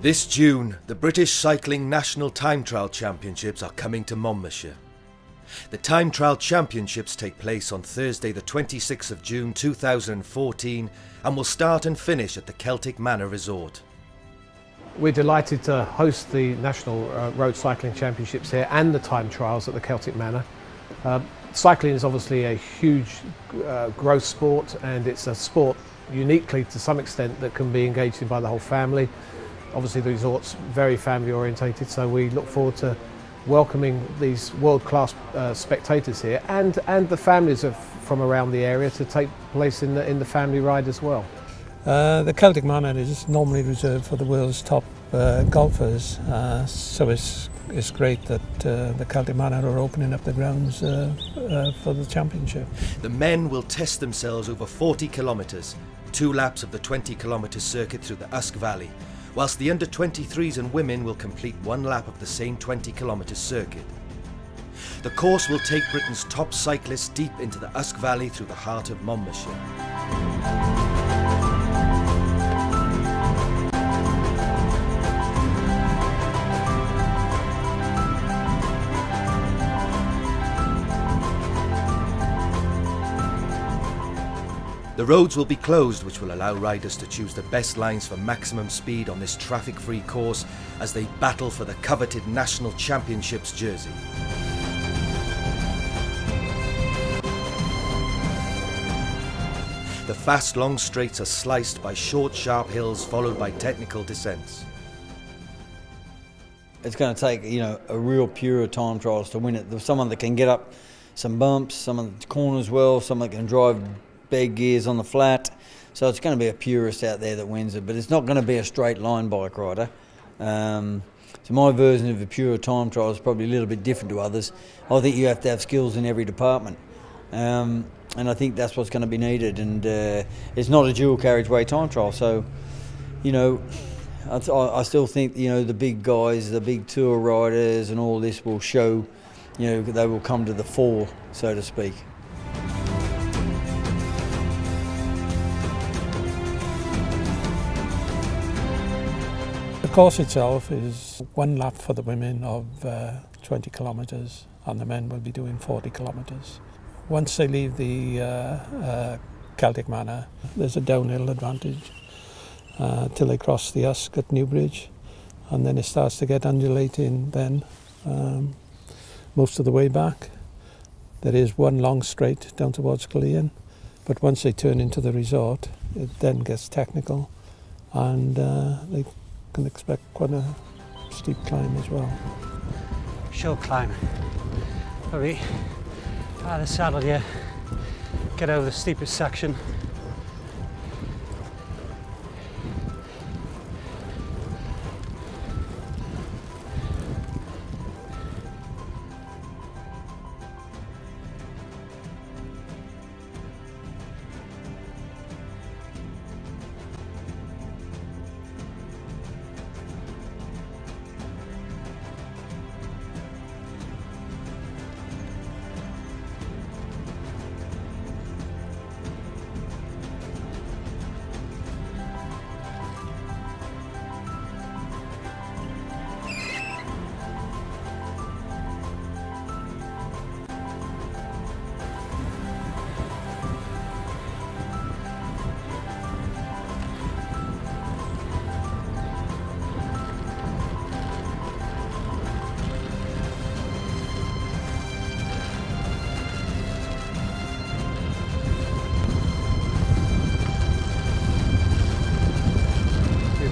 This June, the British Cycling National Time Trial Championships are coming to Monmouthshire. The Time Trial Championships take place on Thursday the 26th of June 2014 and will start and finish at the Celtic Manor Resort. We're delighted to host the National Road Cycling Championships here and the time trials at the Celtic Manor. Cycling is obviously a huge growth sport, and it's a sport uniquely to some extent that can be engaged in by the whole family. Obviously the resort's very family orientated, so we look forward to welcoming these world-class spectators here and the families from around the area to take place in the family ride as well. The Celtic Manor is normally reserved for the world's top golfers, so it's great that the Celtic Manor are opening up the grounds for the championship. The men will test themselves over 40 kilometres, 2 laps of the 20-kilometre circuit through the Usk Valley, whilst the under-23s and women will complete 1 lap of the same 20-kilometre circuit. The course will take Britain's top cyclists deep into the Usk Valley through the heart of Monmouthshire. The roads will be closed, which will allow riders to choose the best lines for maximum speed on this traffic-free course as they battle for the coveted National Championships jersey. The fast long straights are sliced by short sharp hills followed by technical descents. It's going to take, a real pure time trials to win it. There's someone that can get up some bumps, some of the corners well, someone that can drive big gears on the flat, so it's going to be a purist out there that wins it, but it's not going to be a straight line bike rider. So my version of a pure time trial is probably a little bit different to others. I think you have to have skills in every department, and I think that's what's going to be needed, and it's not a dual carriageway time trial, so I still think the big guys, the big tour riders and all this will show, they will come to the fore, so to speak. The course itself is 1 lap for the women of 20 kilometres, and the men will be doing 40 kilometres. Once they leave the Celtic Manor, there's a downhill advantage till they cross the Usk at Newbridge, and then it starts to get undulating then most of the way back. There is 1 long straight down towards Glean, but once they turn into the resort, it then gets technical, and they can expect quite a steep climb as well. Short climb. Probably out of the saddle here, get over the steepest section.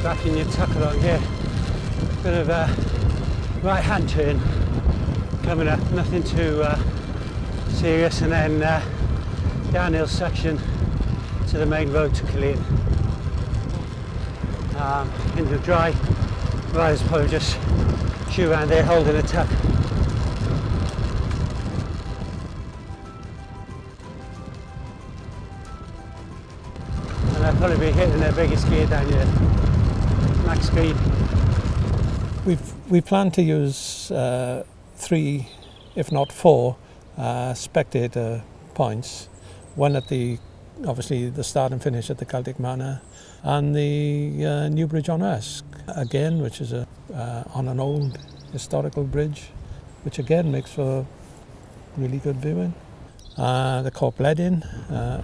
Back in your tuck along here, bit of a right hand turn coming up, nothing too serious, and then downhill section to the main road to Glean. Into the dry, riders probably just shoot around there holding a tuck. And they'll probably be hitting their biggest gear down here. Max speed. We plan to use 3, if not 4, spectator points. One at the obviously the start and finish at the Celtic Manor, and the new bridge on Usk, again, which is on an old historical bridge, which again makes for really good viewing. The Corp Ledding,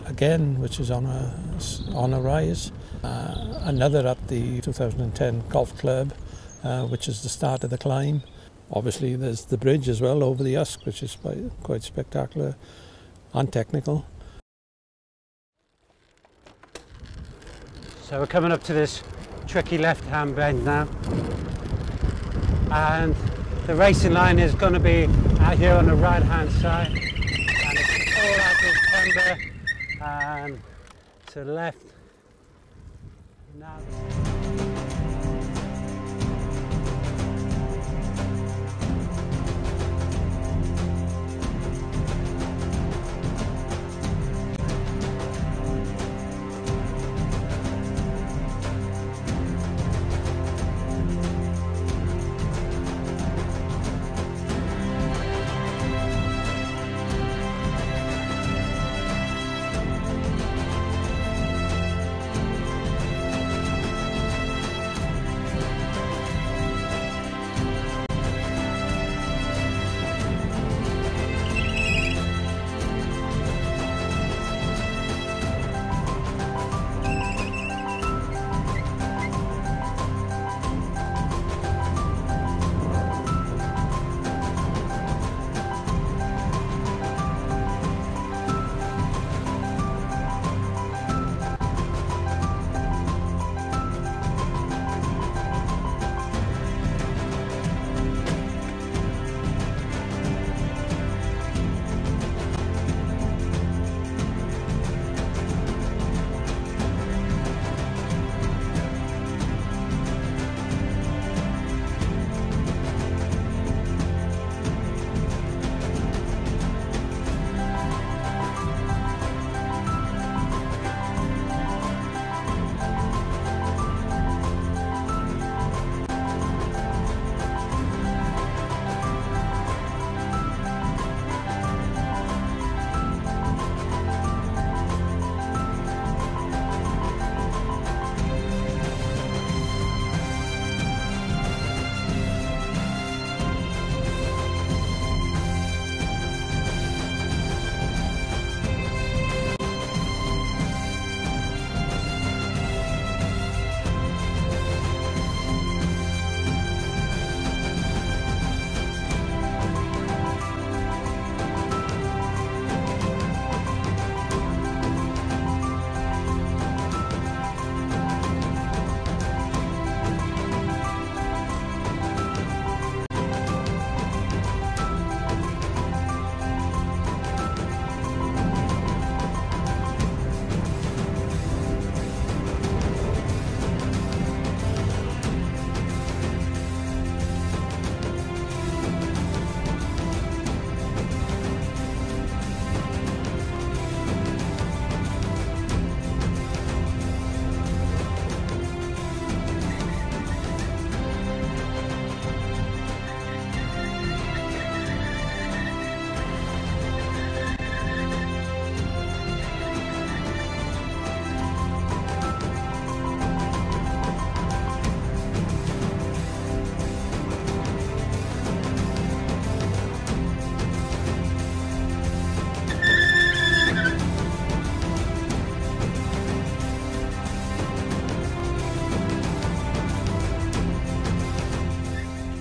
again, which is on a rise. Another at the 2010 Golf Club, which is the start of the climb. Obviously there's the bridge as well over the Usk, which is quite spectacular and technical. So we're coming up to this tricky left-hand bend now, and the racing line is going to be out here on the right-hand side, and it's all out this timber and to the left. Now.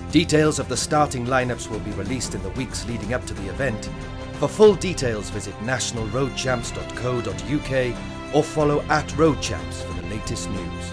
Details of the starting lineups will be released in the weeks leading up to the event. For full details, visit nationalroadchamps.co.uk or follow @roadchamps for the latest news.